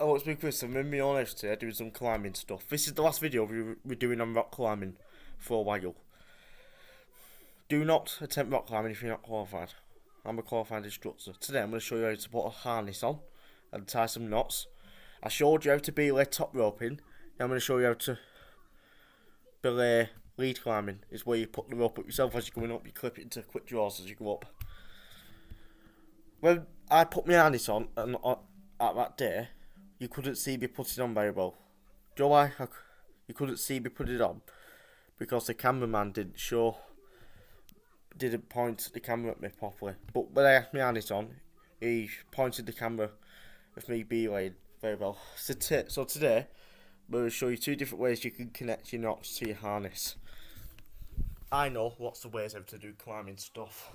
Oh, it's been Chris. I'm in my own house today doing some climbing stuff. This is the last video we're doing on rock climbing for a while. Do not attempt rock climbing if you're not qualified. I'm a qualified instructor. Today I'm going to show you how to put a harness on and tie some knots. I showed you how to belay top roping. Now I'm going to show you how to belay lead climbing. Is where you put the rope up yourself as you're going up. You clip it into quick draws as you go up. When I put my harness on and at that day, you couldn't see me put it on very well. Do you know why you couldn't see me put it on? Because the cameraman didn't point the camera at me properly. But when I had my harness on, he pointed the camera of me belaying very well. So today, I'm going to show you two different ways you can connect your knots to your harness. I know lots of ways how to do climbing stuff.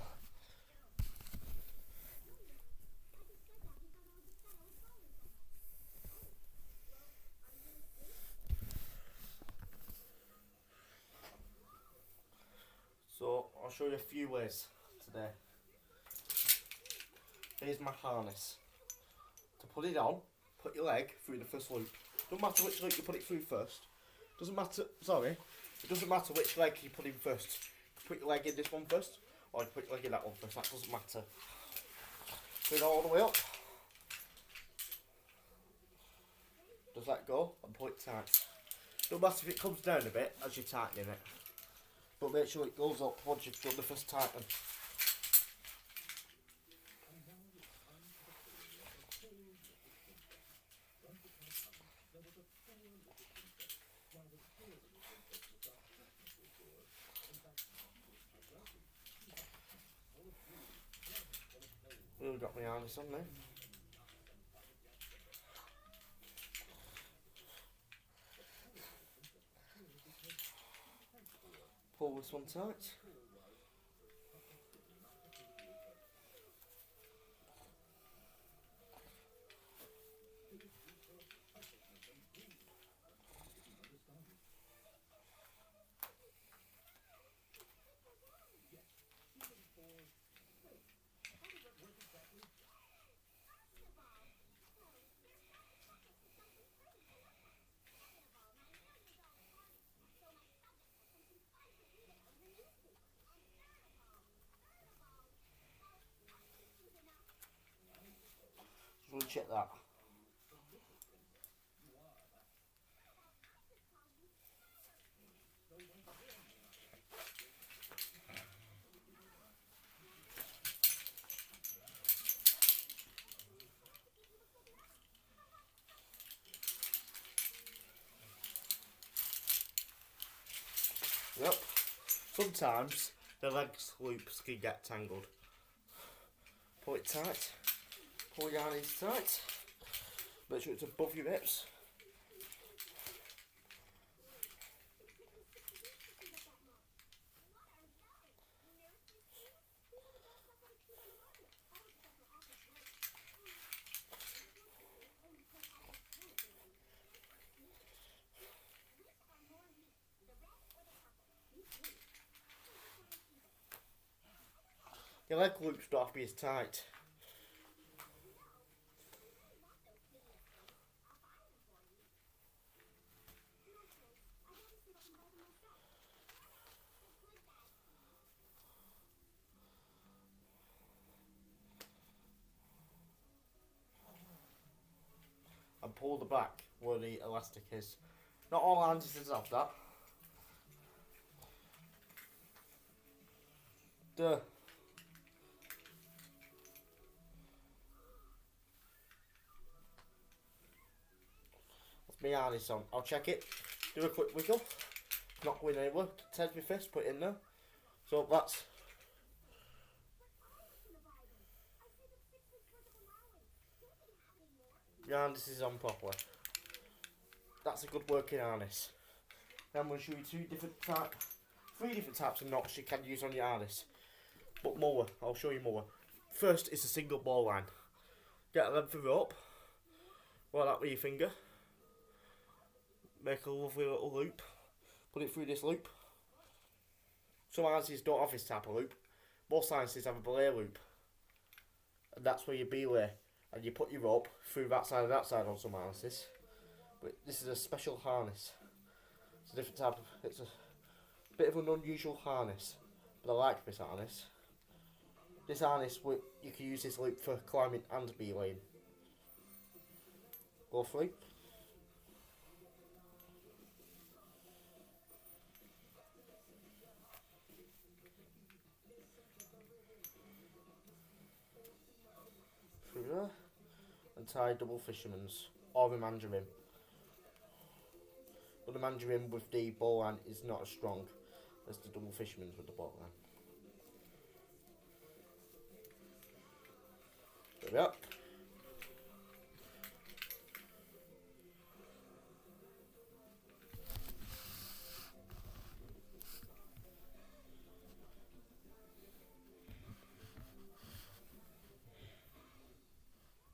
So I'll show you a few ways today. Here's my harness. To put it on, put your leg through the first loop. Doesn't matter which loop you put it through first. It doesn't matter which leg you put in first. You put your leg in this one first, or you put your leg in that one first. That doesn't matter. Put it all the way up. Just let go and pull it tight. Don't matter if it comes down a bit as you're tightening it. But make sure it goes up once you've done the first tighten. Really got my harness on now. Pull this one tight. Just want to check that. Yep. Sometimes the legs loops can get tangled. Pull it tight. Pull your harness tight. Make sure it's above your hips. Your leg loops don't have to be as tight. And pull the back where the elastic is. Not all harnesses have that. Duh. That's my harness on. I'll check it. Do a quick wiggle. Not going anywhere. Take my fist, put it in there. So that's. Your harness is on properly. That's a good working harness. Now I'm going to show you three different types of knots you can use on your harness. But more, I'll show you more. First is a single ball line. Get a length of rope. Like that with your finger. Make a lovely little loop. Put it through this loop. Some harnesses don't have this type of loop. Most harnesses have a belay loop. And that's where you belay. and you put your rope through that side and that side on some harnesses. But this is a special harness. It's a different type of. It's a bit of an unusual harness, but I like this harness. This harness, you can use this loop for climbing and belaying. Go through. Through there. And tie double fisherman's or the mandarin. But the mandarin with the bowline is not as strong as the double fisherman's with the bowline. There we are.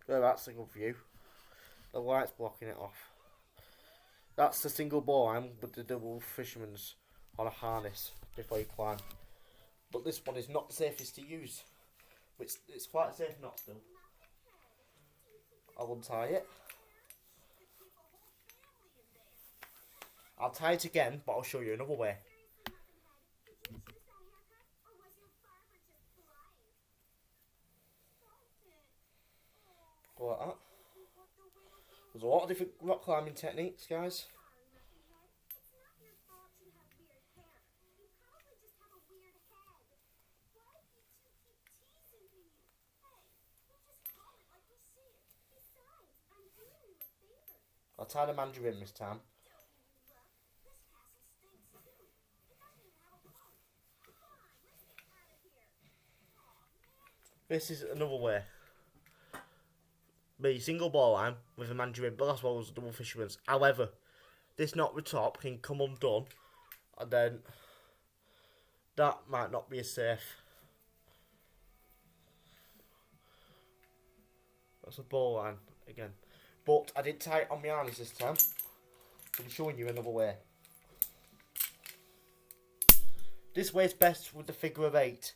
So that's a good view. The light's blocking it off. That's the single bowline with the double fisherman's on a harness before you climb. But this one is not the safest to use. It's quite safe not to. I'll untie it. I'll tie it again, but I'll show you another way. Go like that. There's a lot of different rock climbing techniques, guys. I'll tie the mandarin this time. This is another way. Be single bowline with a mandarin, but that's what was double fisherman's. However, this knot at the top can come undone, and then that might not be as safe. That's a bowline again. But I didn't tie it on my harness this time. I'm showing you another way. This way is best with the figure of 8.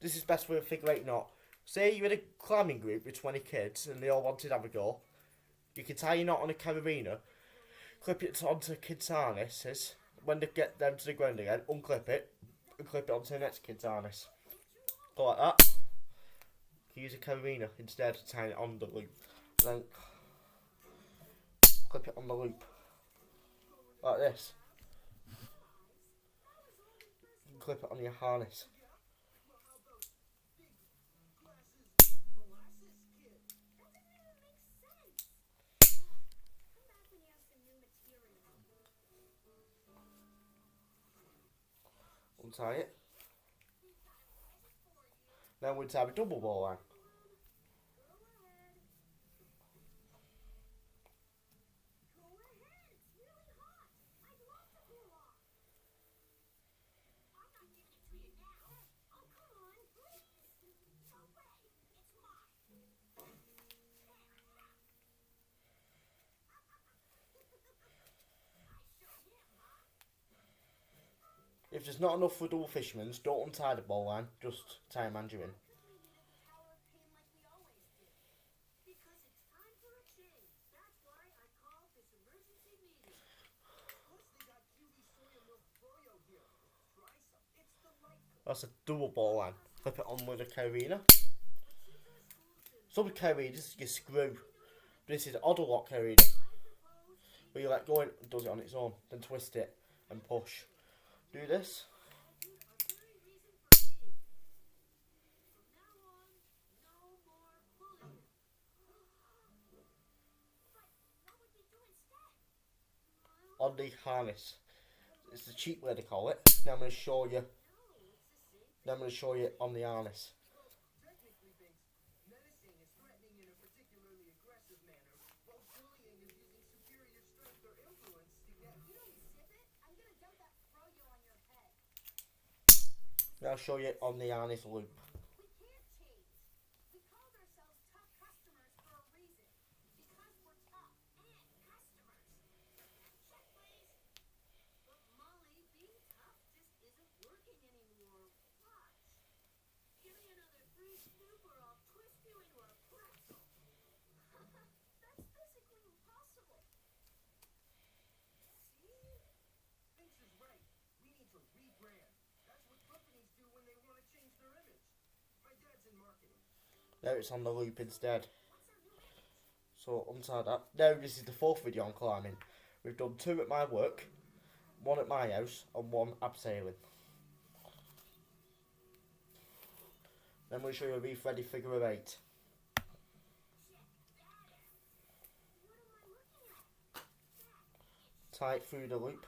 This is best with a figure 8 knot. Say you're in a climbing group with 20 kids and they all wanted to have a go. You can tie your knot on a carabiner, clip it onto kids' harnesses. When they get them to the ground again, unclip it and clip it onto the next kid's harness. Go like that. Use a carabiner instead of tying it on the loop. Then clip it on the loop. Like this. And clip it on your harness. Untie it. Then we'll tie a double bowline. If there's not enough for double fisherman's, don't untie the bowline, just tie a mandarin. That's a double bowline. Flip it on with a carabiner. Some carabiners you screw. This is auto lock carabiner. Where you let go and it does it on its own. Then twist it and push. Do this. On the harness. It's the cheap way to call it. Now I'm going to show you. Now I'm going to show you on the harness. Now I'll show you on the harness loop. Now it's on the loop instead. So untie that. Now this is the fourth video on climbing. We've done 2 at my work, 1 at my house, and 1 abseiling. Then we'll show you a Reef Ready figure of 8. Tie it through the loop.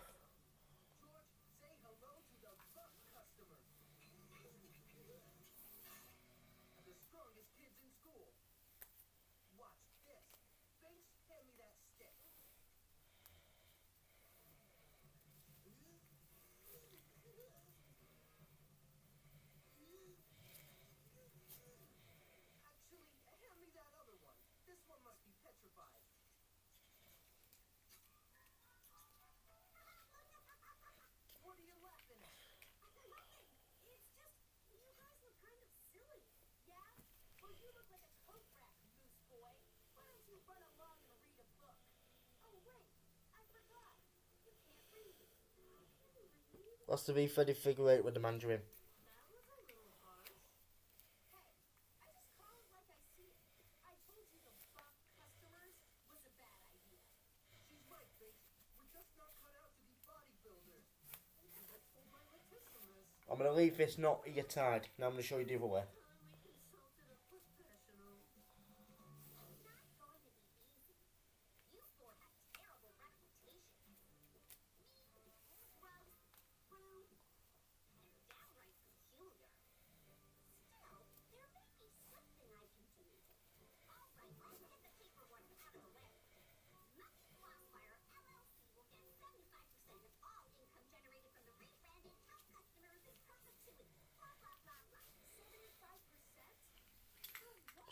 That's the Reef Ready figure 8 with the mandarin. I'm going to leave this knot here tied. Now I'm going to show you the other way.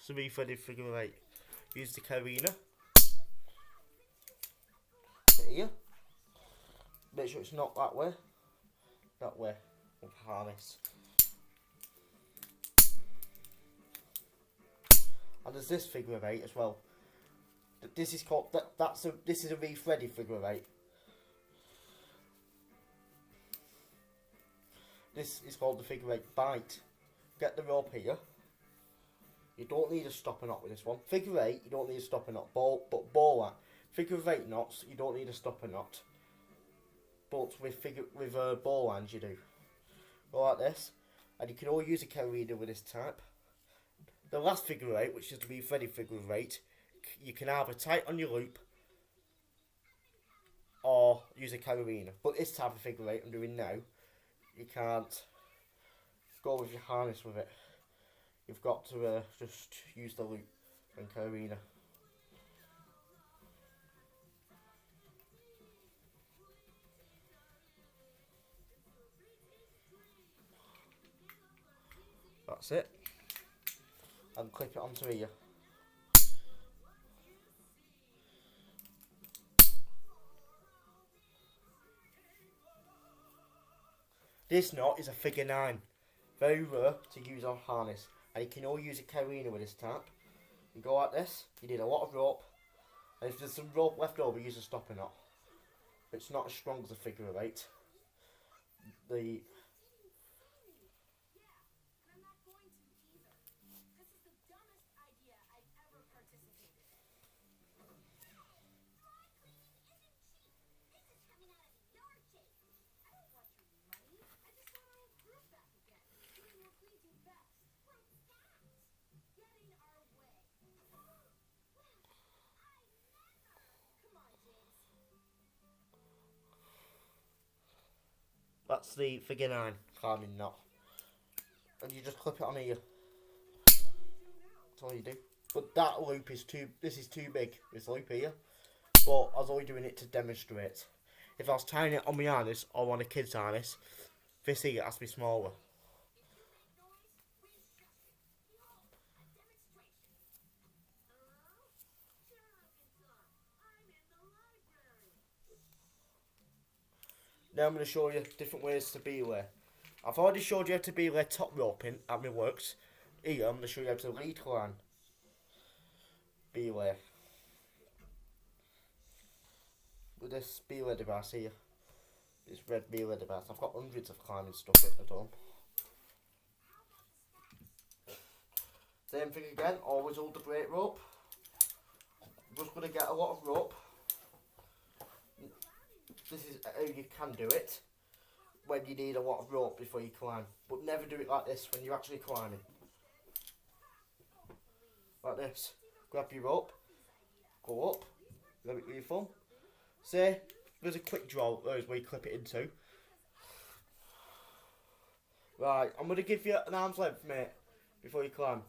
So Reef Ready figure 8. Use the carabiner. Here. Make sure it's not that way. That way. With the harness. And there's this figure of 8 as well. This is called this is a Reef Ready figure of 8. This is called the figure 8 bite. Get the rope here. You don't need a stopper knot with this one. Figure 8, you don't need a stopper knot. Ball at. Figure of 8 knots, you don't need a stopper knot. But with ball hands, you do. Go like this, and you can all use a carabiner with this type. The last figure 8, which is the Reef Ready figure of 8, you can either tie it on your loop or use a carabiner. But this type of figure 8 I'm doing now, you can't go with your harness with it. You've got to just use the loop and carabiner. That's it. And clip it onto here. This knot is a figure 9. Very rare to use on harness. And you can all use a carabiner with this type. You go like this, you need a lot of rope, and if there's some rope left over, use a stopper knot. It's not as strong as a figure of 8. That's the figure 9 climbing knot. And you just clip it on here. That's all you do. But that loop is this is too big, this loop here. But I was only doing it to demonstrate. If I was tying it on my harness or on a kid's harness, this here has to be smaller. Now I'm going to show you different ways to belay. I've already showed you how to belay top roping at my works. Here I'm going to show you how to lead climb belay. With this belay device here. This red belay device. I've got hundreds of climbing stuff at home. Same thing again, always hold the brake rope. Just going to get a lot of rope. This is how you can do it when you need a lot of rope before you climb. But never do it like this when you're actually climbing. Like this. Grab your rope, go up, grab it with your thumb. Say, there's a quick draw, those where you clip it into. Right, I'm going to give you an arm's length, mate, before you climb.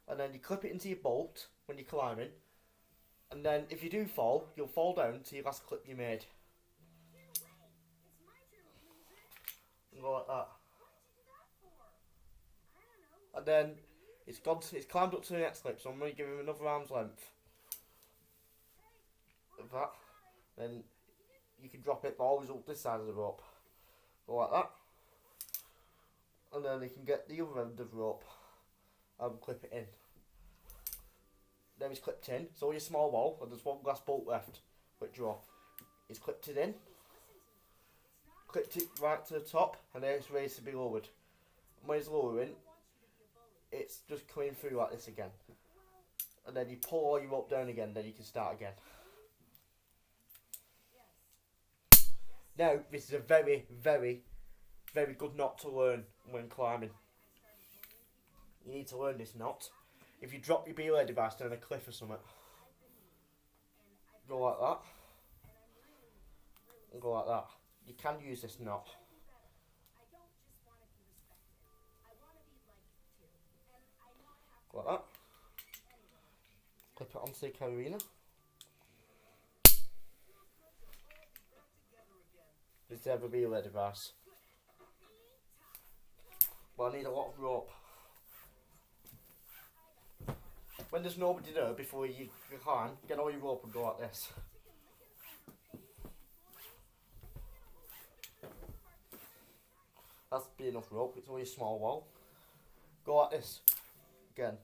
And then you clip it into your bolt when you're climbing. And then if you do fall, you'll fall down to your last clip you made. And go like that. And then it's climbed up to the next clip, so I'm going to give him another arm's length of that. Then you can drop it, but always up this side of the rope. Go like that. And then you can get the other end of the rope and clip it in. Then it's clipped in, so your small wall, and there's one glass bolt left. Quick draw. It's clipped it in. Clipped it right to the top, and then it's ready to be lowered. And when it's lowering, it's just coming through like this again. And then you pull all your rope down again, then you can start again. Now, this is a very, very, very good knot to learn when climbing. You need to learn this knot. If you drop your belay device down a cliff or something, go like that, and go like that. You can use this knot. Go like that. Clip it onto the carabiner. Just to have a belay device. But I need a lot of rope. When there's nobody there before you climb, get all your rope and go like this. That's be enough rope, it's only a small wall. Go like this again.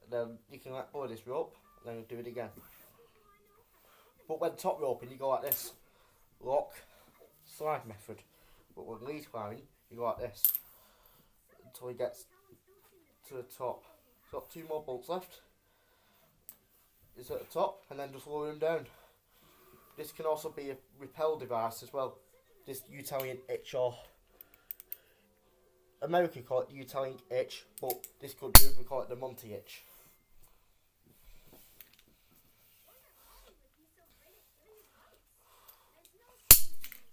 And then you can let go of this rope, and then do it again. But when top roping, you go like this. Lock, slide method. But when lead climbing, you go like this. Until he gets to the top. Got 2 more bolts left. It's at the top, and then just lower him down. This can also be a rappel device as well. This U-Italian hitch, or America call it U-Italian hitch, but this country we call it the Monty hitch.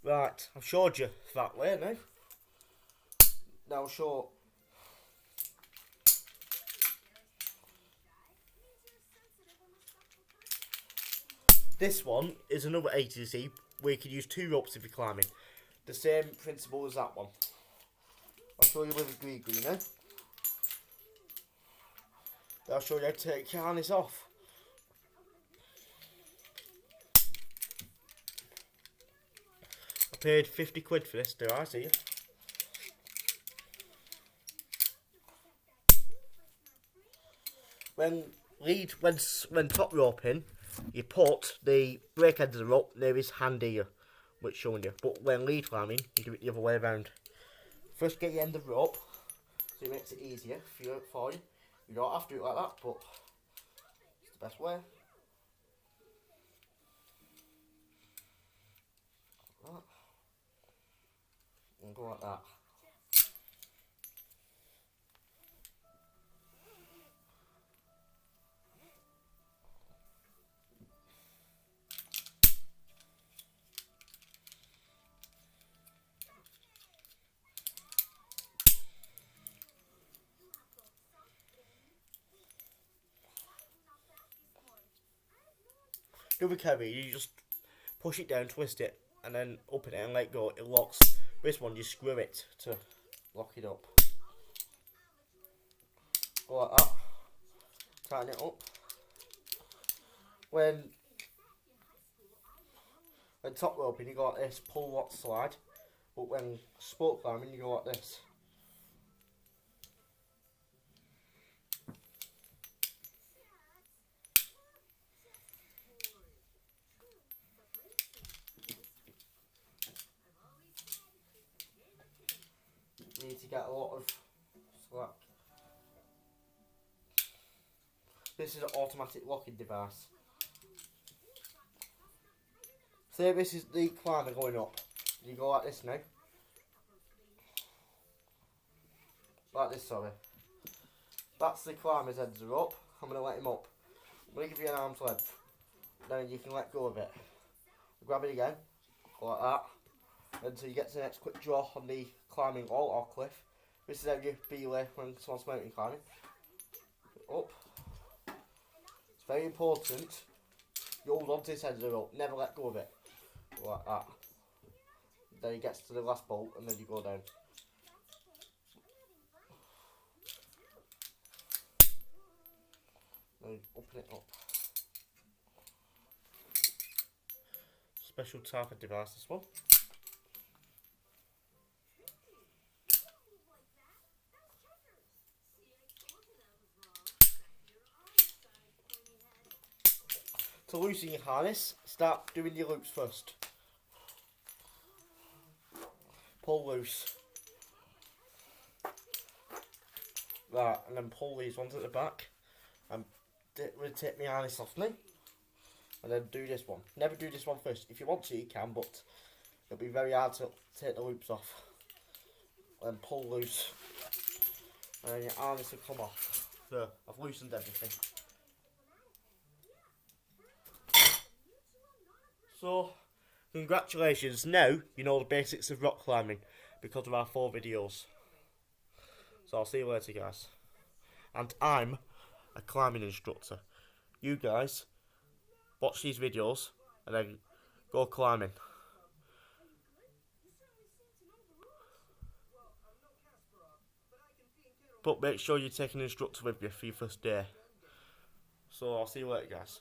Right, I've showed you that way now. Now I'll show. This one is another A to Z where you can use 2 ropes if you're climbing. The same principle as that one. I'll show you with a green now. I'll show you how to take your harness off. I paid 50 quid for this device here. When top roping, you put the brake end of the rope near his hand here, which is showing you. But when lead climbing, you do it the other way around. First get your end of rope, so it makes it easier for you. You don't have to do it like that, but it's the best way. Like that. And go like that. Do the carry, you just push it down, twist it, and then open it and let go. It locks. This one, you screw it to lock it up. Go like that. Tighten it up. When top roping, you go like this, pull, lock, slide. But when sport climbing, you go like this. You need to get a lot of slack. This is an automatic locking device. Say this is the climber going up. You go like this now. Like this, sorry. That's the climber's heads are up. I'm going to let him up. I'm going to give you an arm's length. Then you can let go of it. Grab it again. Go like that. Until you get to the next quick draw on the climbing wall or cliff. This is how you belay when someone's mountain climbing. Up. It's very important. You hold on to his heads are up. Never let go of it. Go like that. Then he gets to the last bolt and then you go down. Then open it up. Special type of device this one. To loosen your harness, start doing your loops first. Pull loose. Right, and then pull these ones at the back. And take my harness off me. And then do this one. Never do this one first. If you want to, you can, but it'll be very hard to take the loops off. And then pull loose. And then your harness will come off. So, I've loosened everything. So, congratulations. Now, you know the basics of rock climbing because of our 4 videos. So, I'll see you later, guys. And I'm a climbing instructor. You guys, watch these videos and then go climbing. But make sure you take an instructor with you for your first day. So, I'll see you later, guys.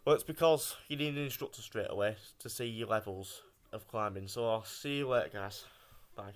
Well, it's because you need an instructor straight away to see your levels of climbing. So I'll see you later, guys. Bye.